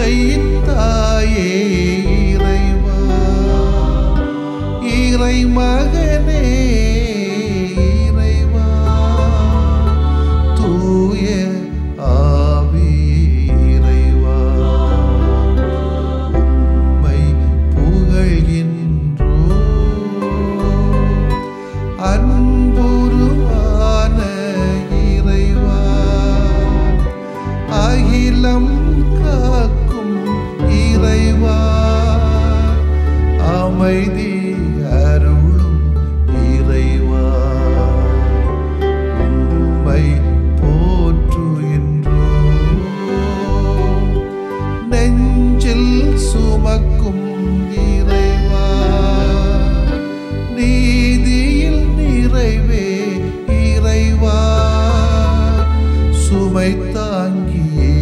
உண்மைத்தாயே இறைவா, இறைமகனே இறைவா, தூய ஆவியே இறைவா, உம்மை புகழ்கின்றோம். அன்புருவான இறைவா, அகிலம் காக்கும் இறைவா, அமைதி அருளும் இறைவா, உம்மை போற்றுகின்றோம். நெஞ்சில் சுமக்கும் இறைவா, நீதியில் நிறைவே இறைவா, சுமை தாங்கியே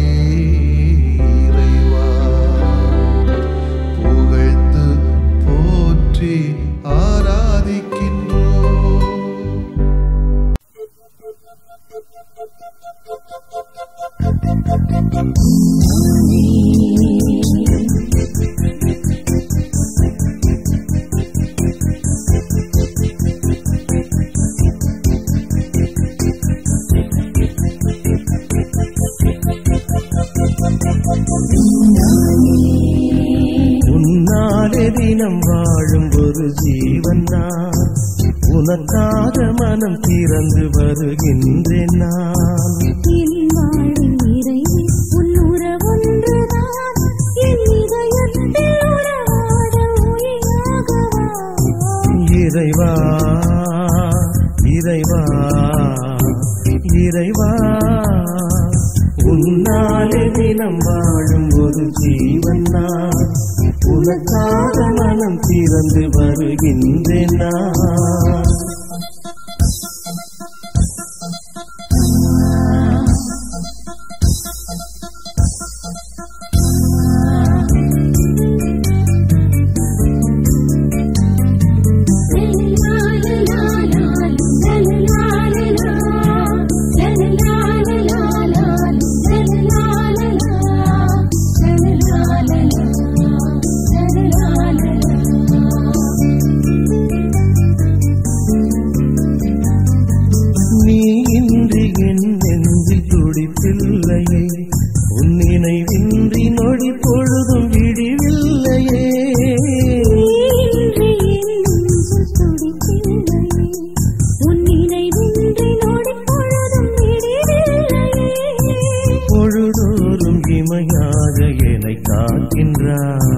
இறைவா, புகழ்ந்து போற்றி ஆராதிக்கின்றோம். உன்னாலே தினம் வாழும் ஒரு ஜீவன் நான், உனக்காக மனம் திறந்து வருகின்றேன் நான். இறைவா இறைவா இறைவா, உன்னாலே தினம் வாழும் ஒரு ஜீவன் நான், உனக்காக மனம் திறந்து வருகின்றேன் நான். நீ இன்றி என் நெஞ்சில் துடிப்பில்லையே, உன் நினைவின்றி நொடி பொழுதும் விடிவில்லையே. பொழுதோறும் இமையாக என்னை காக்கின்றாய்,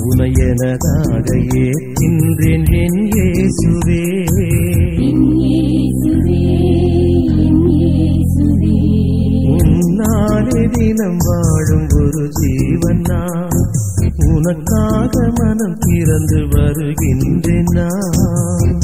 உனை எனதாக ஏற்கின்றேன் என் இயேசுவே. உன்னாலே தினம் வாழும் ஒரு ஜீவன் நான், உனக்காக மனம் திறந்து வருகின்றேன் நான்.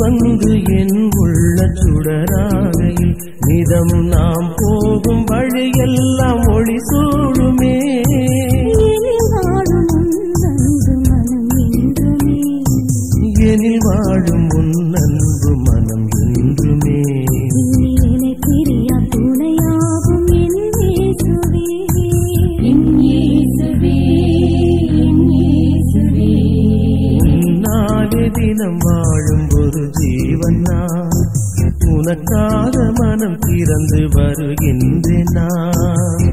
வந்து என் உள்ள சுடராகையில் நிதம் நாம் போகும் வழியெல்லாம் ஒளி சூடுமே. எனில் வாழும் உன் அன்பு மனம் என்றுமே. உன்னாலே தினம் வாழும் ஒரு ஜீவன் நான், உனக்காக மனம் திறந்து வருகின்றேன் நான்.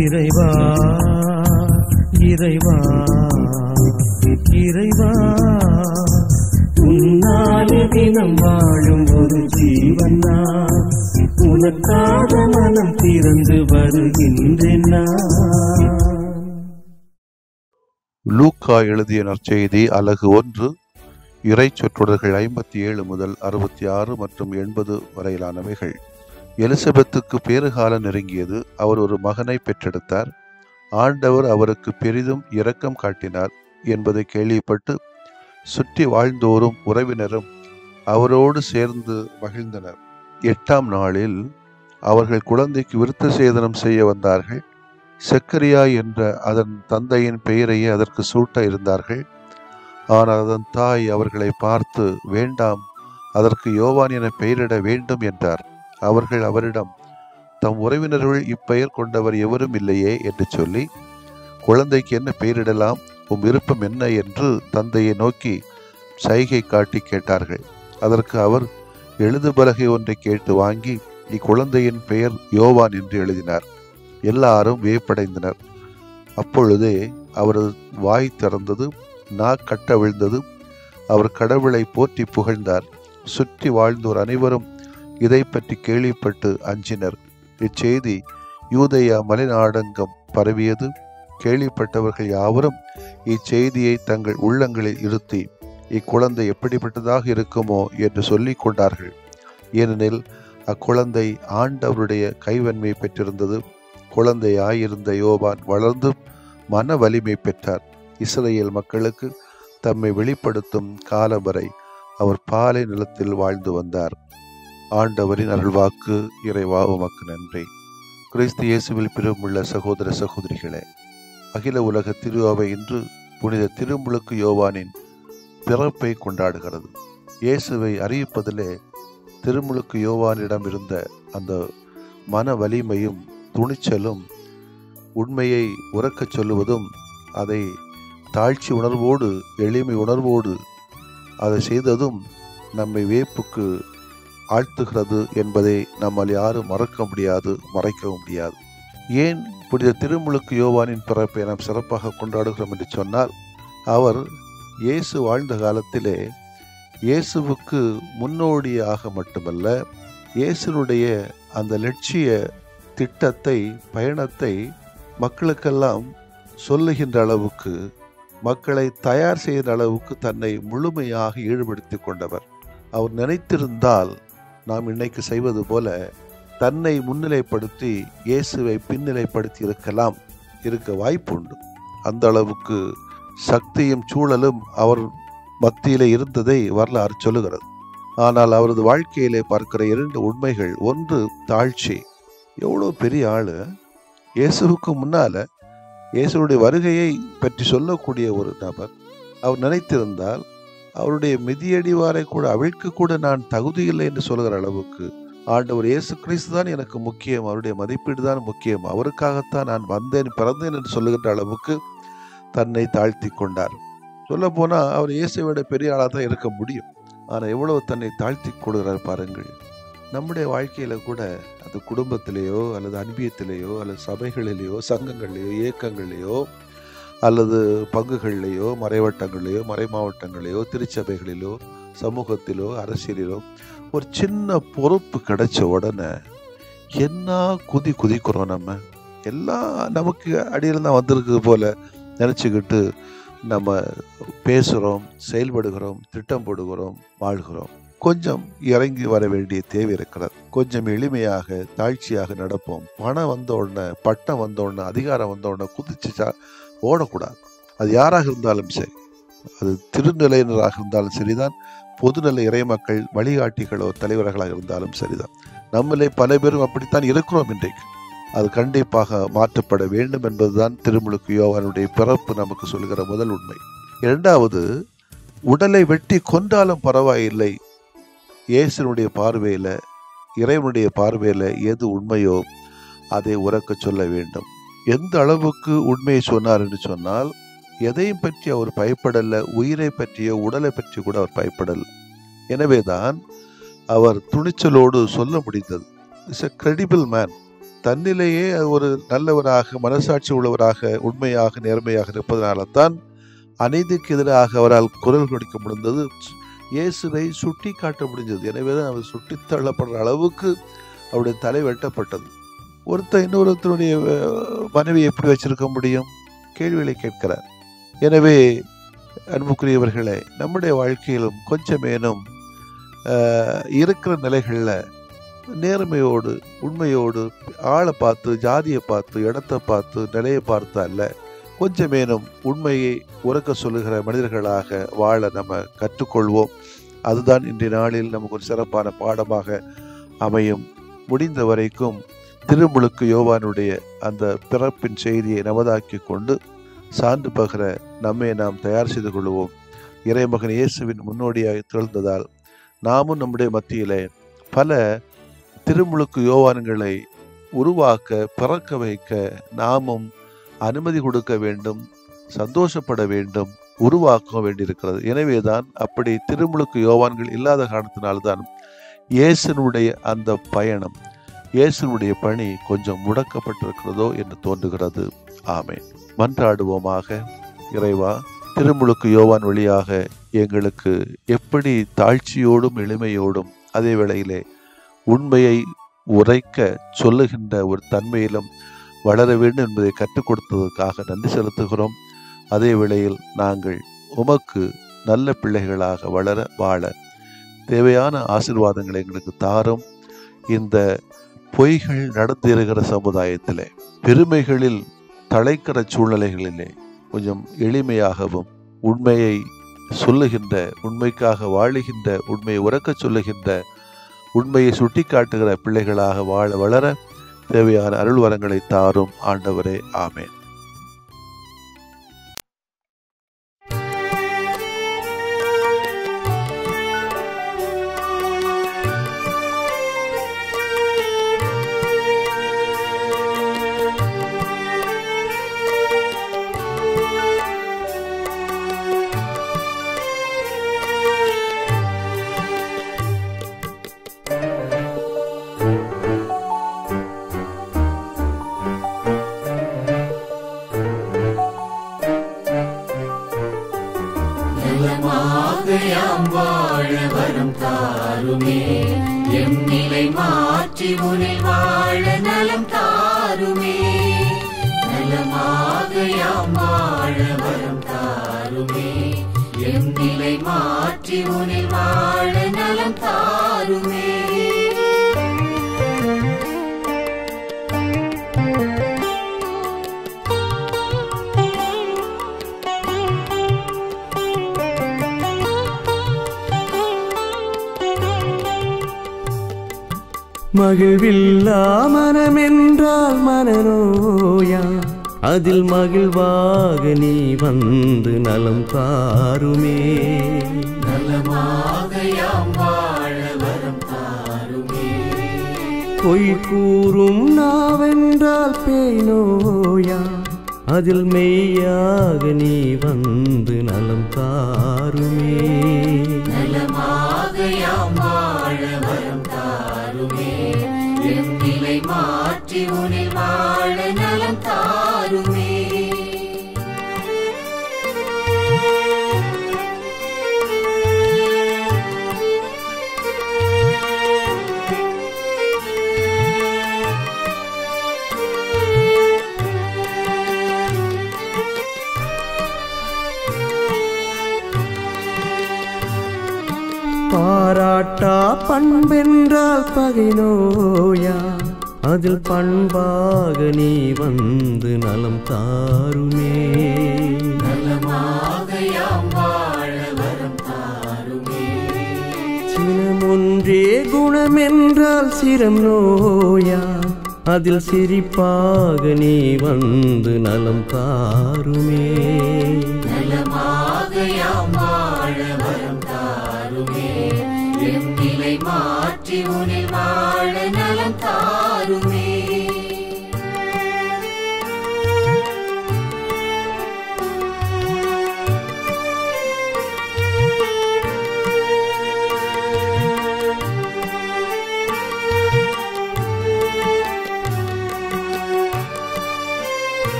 இறைவா இறைவா இறைவா, உன்னாலே தினம் வாழும் ஒரு ஜீவன் நான், உனக்காக மனம் திறந்து வருகின்றேன் நான். லூக்கா எழுதிய நற்செய்தி அலகு 1 இறை சொற்றொடர்கள் 57 முதல் 66 மற்றும் 80 வரையிலானவைகள். எலிசபெத்துக்கு பேறுகாலம் நெருங்கியது. அவர் ஒரு மகனை பெற்றெடுத்தார். ஆண்டவர் அவருக்கு பெரிதும் இரக்கம் காட்டினார் என்பதை கேள்விப்பட்டு சுற்றி வாழ்ந்தோரும் உறவினரும் அவரோடு சேர்ந்து மகிழ்ந்தனர். 8ஆம் நாளில் அவர்கள் குழந்தைக்கு விருத்த சேதனம் செய்ய வந்தார்கள். செக்கரியா என்ற அதன் தந்தையின் பெயரையே அதற்கு சூட்ட இருந்தார்கள். ஆனால் அதன் தாய் அவர்களை பார்த்து, வேண்டாம், அதற்கு யோவான் என பெயரிட வேண்டும் என்றார். அவர்கள் அவரிடம், தம் உறவினர்கள் இப்பெயர் கொண்டவர் எவரும் இல்லையே என்று சொல்லி, குழந்தைக்கு என்ன பெயரிடலாம், உம் விருப்பம் என்ன என்று தந்தையை நோக்கி சைகை காட்டி கேட்டார்கள். அதற்கு அவர் எழுதுபலகை ஒன்றை கேட்டு வாங்கி இக்குழந்தையின் பெயர் யோவான் என்று எழுதினார். எல்லாரும் வியப்படைந்தனர். அப்பொழுதே அவரது வாய் திறந்தது, நாக்கட்ட விழுந்தது. அவர் கடவுளை போற்றி புகழ்ந்தார். சுற்றி வாழ்ந்தோர் அனைவரும் இதை பற்றி கேள்விப்பட்டு அஞ்சினர். இச்செய்தி யூதேயா மலைநாடெங்கும் பரவியது. கேள்விப்பட்டவர்கள் யாவரும் இச்செய்தியை தங்கள் உள்ளங்களில் இருத்தி, இக்குழந்தை எப்படிப்பட்டதாக இருக்குமோ என்று சொல்லிக் கொண்டார்கள். ஏனெனில் அக்குழந்தை ஆண்டவருடைய கைவன்மை பெற்றிருந்தது. குழந்தையாயிருந்த யோவான் வளர்ந்து மன வலிமை பெற்றார். இஸ்ரேல் மக்களுக்கு தம்மை வெளிப்படுத்தும் காலம் வரை அவர் பாலை நிலத்தில் வாழ்ந்து வந்தார். ஆண்டவரின் அருள்வாக்கு. இறைவா உமக்கு நன்றி. கிறிஸ்து இயேசுவில் பிரியமுள்ள சகோதர சகோதரிகளே, அகில உலக திரு அவை இன்று புனித திருமுழுக்கு யோவானின் பிறப்பை கொண்டாடுகிறது. இயேசுவை அறிவிப்பதிலே திருமுழுக்கு யோவானிடம் இருந்த அந்த மன வலிமையும் துணிச்சலும், உண்மையை உரக்கச் சொல்லுவதும், அதை தாழ்ச்சி உணர்வோடு எளிமை உணர்வோடு அதை செய்ததும் நம்மை வியப்புக்கு ஆழ்த்துகிறது என்பதை நம்மால் யாரும் மறக்க முடியாது, மறைக்கவும் முடியாது. ஏன் புனித திருமுழுக்கு யோவானின் பிறப்பை நாம் சிறப்பாக கொண்டாடுகிறோம் என்று சொன்னால், அவர் இயேசு வாழ்ந்த காலத்திலே இயேசுவுக்கு முன்னோடியாக மட்டுமல்ல, இயேசுனுடைய அந்த லட்சிய திட்டத்தை, பயணத்தை மக்களுக்கெல்லாம் சொல்லுகின்ற அளவுக்கு, மக்களை தயார் செய்கிற அளவுக்கு தன்னை முழுமையாக ஈடுபடுத்தி கொண்டவர். அவர் நினைத்திருந்தால் நாம் இன்னைக்கு செய்வது போல தன்னை முன்னிலைப்படுத்தி இயேசுவை பின்னிலைப்படுத்தி இருக்க வாய்ப்பு உண்டு. அந்த அளவுக்கு சக்தியும் சூழலும் அவர் மத்தியிலே இருந்ததை வரலாறு சொல்லுகிறது. ஆனால் அவரது வாழ்க்கையிலே பார்க்கிற 2 உண்மைகள். ஒன்று, தாழ்ச்சி. எவ்வளோ பெரிய ஆளு, இயேசுவுக்கு முன்னால இயேசுடைய வருகையை பற்றி சொல்லக்கூடிய ஒரு நபர். அவர் நினைத்திருந்தால் அவருடைய மிதியடிவாரை கூட அவிழ்க்க கூட நான் தகுதியில்லை என்று சொல்கிற அளவுக்கு, ஆண்டவர் இயேசு கிறிஸ்து தான் எனக்கு முக்கியம், அவருடைய மதிப்பீடு தான் முக்கியம், அவருக்காகத்தான் நான் வந்தேன் பிறந்தேன் என்று சொல்லுகின்ற அளவுக்கு தன்னை தாழ்த்தி கொண்டார். சொல்ல போனா அவர் இயேசுவை விட பெரிய ஆளாக தான் இருக்க முடியும். ஆனால் எவ்வளவு தன்னை தாழ்த்தி கொள்கிறார் பாருங்கள். நம்முடைய வாழ்க்கையில கூட அது குடும்பத்திலேயோ அல்லது அன்பியத்திலேயோ அல்லது சபைகளிலேயோ சங்கங்களிலேயோ இயக்கங்களிலேயோ அல்லது பங்குகளிலேயோ மறைவட்டங்களிலேயோ மறை மாவட்டங்களிலேயோ திருச்சபைகளிலோ சமூகத்திலோ அரசியலிலோ ஒரு சின்ன பொறுப்பு கிடைச்ச உடனே என்ன குதிக்கிறோம். நம்ம எல்லாம் நமக்கு அடியில் தான் வந்திருக்குது போல நினச்சிக்கிட்டு நம்ம பேசுகிறோம், செயல்படுகிறோம், திட்டம் போடுகிறோம், வாழ்கிறோம். கொஞ்சம் இறங்கி வர வேண்டிய தேவை இருக்கிறது. கொஞ்சம் எளிமையாக தாழ்ச்சியாக நடப்போம். பணம் வந்த உடனே, பட்டம் வந்த உடனே, அதிகாரம் வந்த உடனே குதிச்சு ஓடக்கூடாது. அது யாராக இருந்தாலும் சரி, அது திருநிலையினராக இருந்தாலும் சரிதான், பொதுநிலை இறைமக்கள் வழிகாட்டிகளோ தலைவர்களாக இருந்தாலும் சரிதான். நம்மளே பல பேரும் அப்படித்தான் இருக்கிறோம் இன்றைக்கு. அது கண்டிப்பாக மாற்றப்பட வேண்டும் என்பதுதான் திருமுழுக்கு யோவானுடைய பிறப்பு நமக்கு சொல்கிற முதல் உண்மை. 2வது, உடலை வெட்டி கொன்றாலும் பரவாயில்லை, இயேசுனுடைய பார்வையில, இறைவனுடைய பார்வையில எது உண்மையோ அதை உரக்க சொல்ல வேண்டும். எந்த அளவுக்கு உண்மையை சொன்னார் என்று சொன்னால், எதையும் பற்றி அவர் பயப்படல, உயிரை பற்றியோ உடலை பற்றி கூட அவர் பயப்படல. எனவேதான் அவர் துணிச்சலோடு சொல்ல முடிந்தது. It's a credible man. தன்னிலேயே ஒரு நல்லவராக, மனசாட்சி உள்ளவராக, உண்மையாக, நேர்மையாக இருப்பதனால தான் அநீதிக்கு எதிராக அவரால் குரல் கொடுக்க முடிந்தது. இயேசுவை சுட்டி காட்ட முடிஞ்சது. எனவேதான் அவர் சுட்டி தள்ளப்படுற அளவுக்கு அவருடைய தலை வெட்டப்பட்டது. ஒருத்தர் இன்னொருத்தருடைய மனைவி எப்படி வச்சிருக்க முடியும்? கேள்விகளை கேட்கிறார். எனவே அன்புக்குரியவர்களே, நம்முடைய வாழ்க்கையிலும் கொஞ்சமேனும் இருக்கிற நிலைகளில் நேர்மையோடு உண்மையோடு ஆளை பார்த்து ஜாதியை பார்த்து இடத்தை பார்த்து நிலையை பார்த்து அல்ல, கொஞ்சமேனும் உண்மையை உறக்க சொல்லுகிற மனிதர்களாக வாழ நம்ம கற்றுக்கொள்வோம். அதுதான் இன்றைய நாளில் நமக்கு ஒரு சிறப்பான பாடமாக அமையும். முடிந்த வரைக்கும் திருமுழுக்கு யோவானுடைய அந்த பிறப்பின் செய்தியை நமதாக்கி கொண்டு சான்று பகிர நம்மை நாம் தயார் செய்து கொள்வோம். இறைமகன் இயேசுவின் முன்னோடியாக திகழ்ந்ததால் நாமும் நம்முடைய மத்தியிலே பல திருமுழுக்கு யோவான்களை உருவாக்க பிறக்க வைக்க நாமும் அனுமதி கொடுக்க வேண்டும், சந்தோஷப்பட வேண்டும், உருவாக்க வேண்டியிருக்கிறது. எனவேதான் அப்படி திருமுழுக்கு யோவான்கள் இல்லாத காரணத்தினால்தான் இயேசுனுடைய அந்த பயணம், இயேசுனுடைய பணி கொஞ்சம் முடக்கப்பட்டிருக்கிறதோ என்று தோன்றுகிறது. ஆமென். மன்றாடுவோமாக. இறைவா, திருமுழுக்கு யோவான் வழியாக எங்களுக்கு எப்படி தாழ்ச்சியோடும் எளிமையோடும் அதே வேளையிலே உண்மையை உரைக்க சொல்லுகின்ற ஒரு தன்மையிலும் வளர வேண்டும் என்பதை கற்றுக் கொடுத்ததற்காக நன்றி செலுத்துகிறோம். அதே வேளையில் நாங்கள் உமக்கு நல்ல பிள்ளைகளாக வளர வாழ தேவையான ஆசீர்வாதங்களை எங்களுக்கு தாரும். இந்த பொய்கள் நடந்திருக்கிற சமுதாயத்திலே, பெருமைகளில் தலைக்கிற சூழ்நிலைகளிலே கொஞ்சம் எளிமையாகவும் உண்மையை சொல்லுகின்ற, உண்மைக்காக வாழுகின்ற, உண்மையை உறக்க சொல்லுகின்ற, உண்மையை சுட்டி காட்டுகிற பிள்ளைகளாக வாழ வளர தேவையான அருள் வரங்களை தாரும் ஆண்டவரே. ஆமென். வாழ வரம் தாருமே, எம் நிலை மாற்றி உனில் வாழ நலம் தாருமே. நலமாக யாம் வாழ வரம் தாருமே, எம் நிலை மாற்றி உனில் வாழ நலம் தாருமே. மகிழ்வில்லா மனமென்றால் மனநோயா, அதில் மகிழ்வாக நீ வந்து நலம் தாருமே. நலமாக யாம் வாழ வரம் தாருமே. பொய் கூறும் நாவென்றால் பேய் நோயா, அதில் மெய்யாக நீ வந்து நலம் தாருமே. நலமாக யாம் வாழ வரம் தாருமே, எம் நிலை மாற்றி உனில் வாழ நலம் தாருமே. பாராட்டா பண்பென்றால் பகை நோயா, அதில் பண்பாக நீ வந்து நலம் தாருமே. நலமாக யாம் வாழ வரம் தாருமே. சினமொன்றே குணமென்றால் சிரம் நோயா, அதில் சிரிப்பாக நீ வந்து நலம் தாருமே. நலமாக யாம் வாழ வரம் தாருமே, எம் நிலை மாற்றி உனில் வாழ நலம் தாருமே.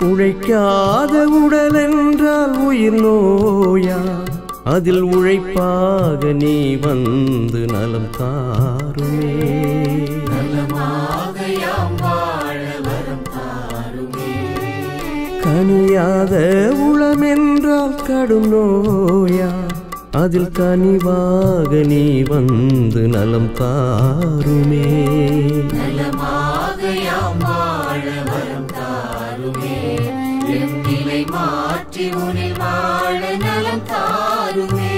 உழைக்காத உடல் என்றால் உயிர் நோயா, அதில் உழைப்பாக நீ வந்து நலம் தாருமே. நலமாக யாம் வாழ வரம் தாருமே. கனியாத உளமென்றால் கடும் நோயா, அதில் கனிவாக நீ வந்து நலம் தாருமே. நலமாக யாம் வாழ வரம் தாருமே. என் நிலை மாற்றி உனில் வாழ நலம் தாருமே.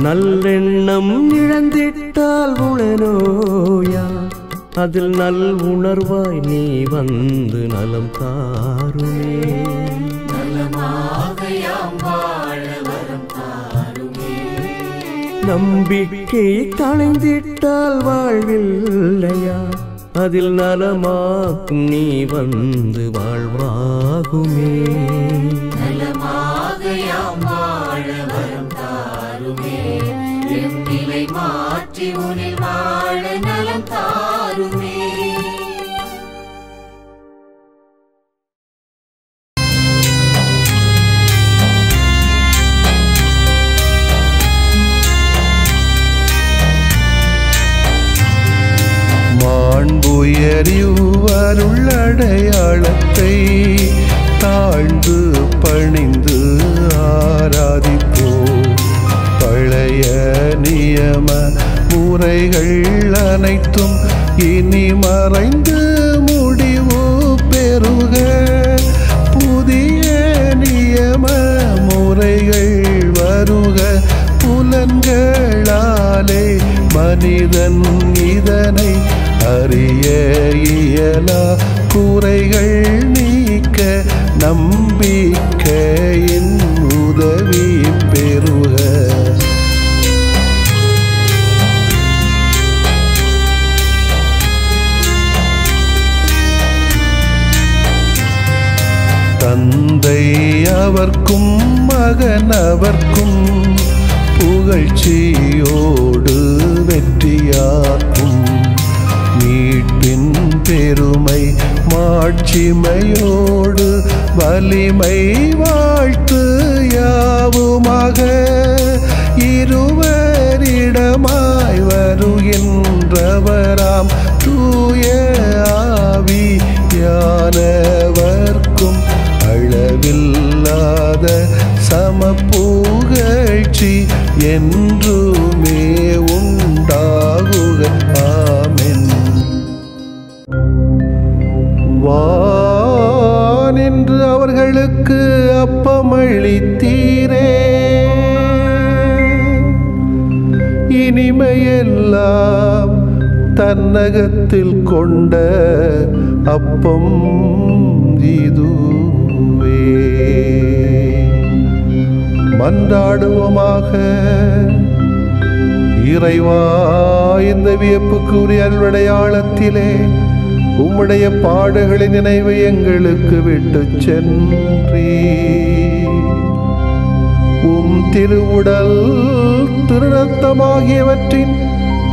நல்லெண்ணம் இழந்திட்டால் உளநோயா, அதில் நல் உணர்வாய் நீ வந்து நலம் தாருமே. நலமாக யாம் வாழ வரம் தாருமே. நம்பிக்கை களைந்திட்டால் வாழ்வில்லையா, அதில் நலமாக்கும் நீ வந்து வாழ்வாகுமே. நலமாக யாம் வாழ வரம் தாருமே. என் நிலை மாற்றி உனில் வாழ நலம் தாருமே. மாண்புயரிவருள்ளடையாளத்தை தாழ்ந்து பணிந்து ஆராதிப்போ. பழைய நியம முறைகள் அனைத்தும் இனி மறைந்து முடிவு பெறுக. புதிய நியம முறைகள் வருக. புலன்களாலே மனிதன் இதனை அறிய இயலா. குறைகள் நீக்க நம்பிக்கையின் உதவி பெறுக. தந்தை அவர்க்கும் மகன் அவர்க்கும் புகழ்ச்சியோடு வெற்றியாக்கும். மீட்பின் பெருமை மாட்சிமையோடு வலிமை வாழ்த்து யாவுமாக. இருவரிடமாய் வருகின்றவராம் தூய ஆவியானவர்க்கும் அளவில்லாத சமப்புகழ்ச்சி என்றுமே உண்டாகுக. ஆமென். வானின்று அவர்களுக்கு அப்பமளித்தீரே, இனிமையெல்லாம் தன்னகத்தில் கொண்ட அப்பம் இதுவே. மன்றாடுவோமாக. இறைவா, இந்த வியப்புக்குரிய அருளடையாளத்திலே உம்முடைய பாடுகளின் நினைவை எங்களுக்கு விட்டு சென்றீ. உம் திருவுடல் திருரத்தமாகியவற்றின்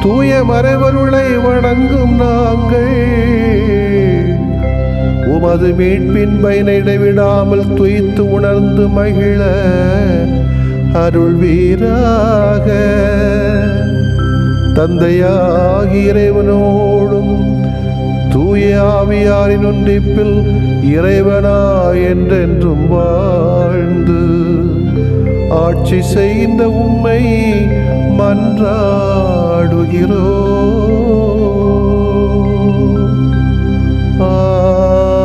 தூய மறைவருளை வணங்கும் நாங்கள் உமது மீட்பின் பயனை இடைவிடாமல் துய்த்து உணர்ந்து மகிழ அருள்வீராக. தந்தையாகி இறைவனோடும் தூய ஆவியாரின் ஒன்றிப்பில் இறைவனா என்றென்றும் வாழ்ந்து ஆட்சி செய்கின்ற உம்மை மன்றாடுகிறோம். ஆமென்.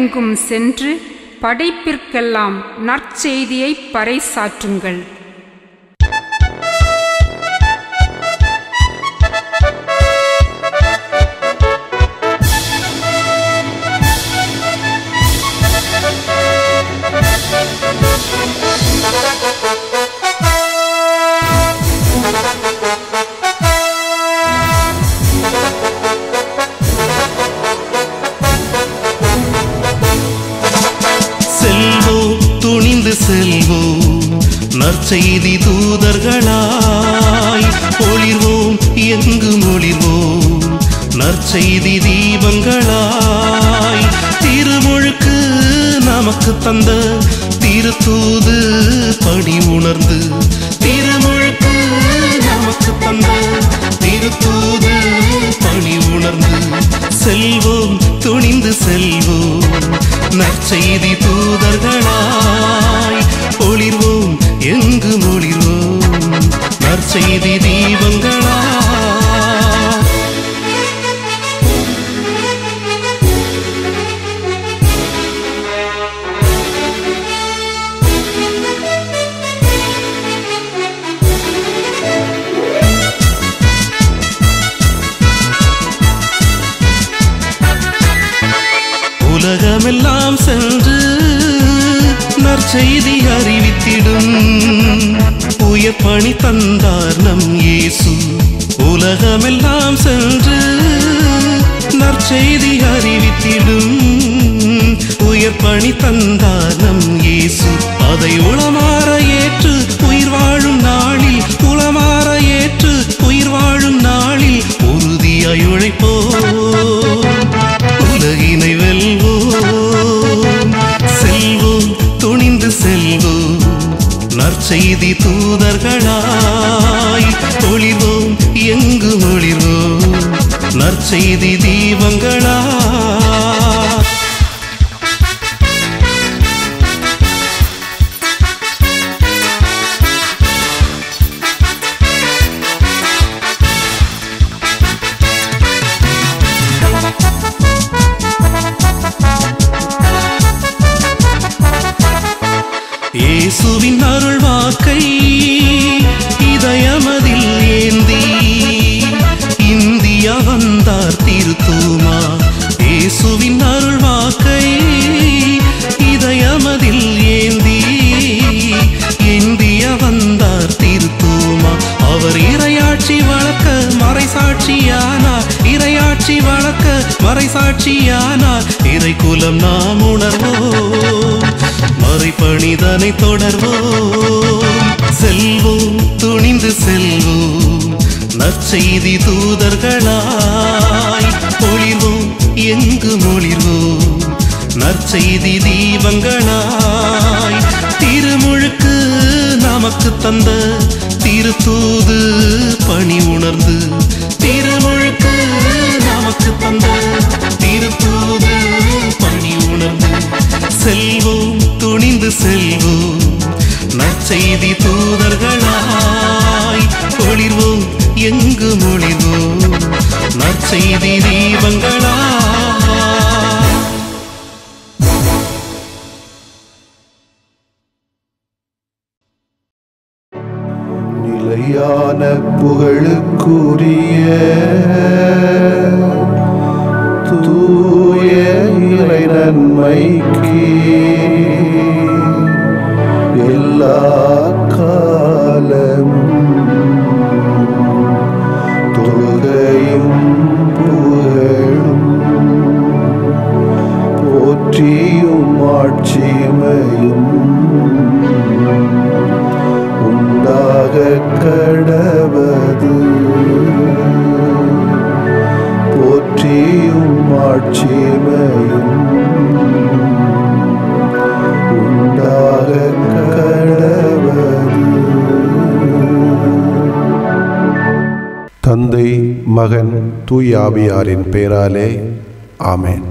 உலகெங்கும் சென்று படைப்பிற்கெல்லாம் நற்செய்தியை பறைசாற்றுங்கள். செல்வோம் நற்செய்தி தூதர்களாய், ஒளிர்வோம் எங்கும் ஒளிர்வோம் நற்செய்தி தீபங்களாய். திருமுழுக்கு நமக்கு தந்த திருத்தூது பணி உணர்ந்து, திருமுழுக்கு நமக்கு தந்த திருத்தூது பணி உணர்ந்து செல்வோம், துணிந்து செல்வோம் நற்செய்தி தூதர்களாய், ஒளிர்வோம் எங்கும் ஒளிர்வோம் நற்செய்தி தீபங்களாய். உலகமெல்லாம் சென்று நற்செய்தி அறிவித்திடும் உயர் பணி தந்தார் நம் இயேசு. உலகமெல்லாம் சென்று நற்செய்தி அறிவித்திடும் உயர் பணி தந்தார் நம் இயேசு. அதை உளமாற ஏற்று உயிர் வாழும் நாளில், உளமாற ஏற்று உயிர் வாழும் நாளில் உறுதியாய் உழைப்போம், உலகினை வெல்வோம். செல்வோம், துணிந்து செல்வோம் நற்செய்தி தூதர்களாய், ஒளிர்வோம் எங்கும் ஒளிர்வோம் நற்செய்தி தீபங்களாய். இயேசுவின் அருள் வாக்கை இதயமதில் ஏந்தி இந்தியா வந்தார் திருத்தூமா. இயேசுவின் அருள் வாக்கை இதயமதில் ஏந்தி இந்தியா வந்தார் திருத்தூமா. அவர் இறையாட்சி வளர்க்க மறைசாட்சியானார், இறையாட்சி வளர்க்க மறைசாட்சியானார். இறைக்குலம் நாம் உணர்வோம், மறைபணிதனை தொடர்வோம். செல்வோம், துணிந்து செல்வோம் நற்செய்தி தூதர்களாய், ஒளிர்வோம் எங்கும் ஒளிர்வோம் நற்செய்தி தீபங்களாய். திருமுழுக்கு நமக்கு தந்த திருத்தூது பணி உணர்ந்து, திருமுழுக்கு நமக்கு தந்த திருத்தூது பணி உணர்ந்து செல்வோம், துணிந்து செல்வோம் நற்செய்தி தூதர்களாய், ஒளிர்வோம் எங்கும் ஒளிர்வோம் நற்செய்தி தீபங்களாய். நிலையான புகழுக்குரிய தூய இறை நன்மைக்கு எல்லா காலமும் தொழுகையும் புகழும் போற்றியும் ஆட்சிமையும் உண்டாக கடவது. போற்றியும் ஆட்சிமையும் உண்டாக கடவது. தந்தை, மகன், தூய ஆவியாரின் பெயராலே ஆமென்.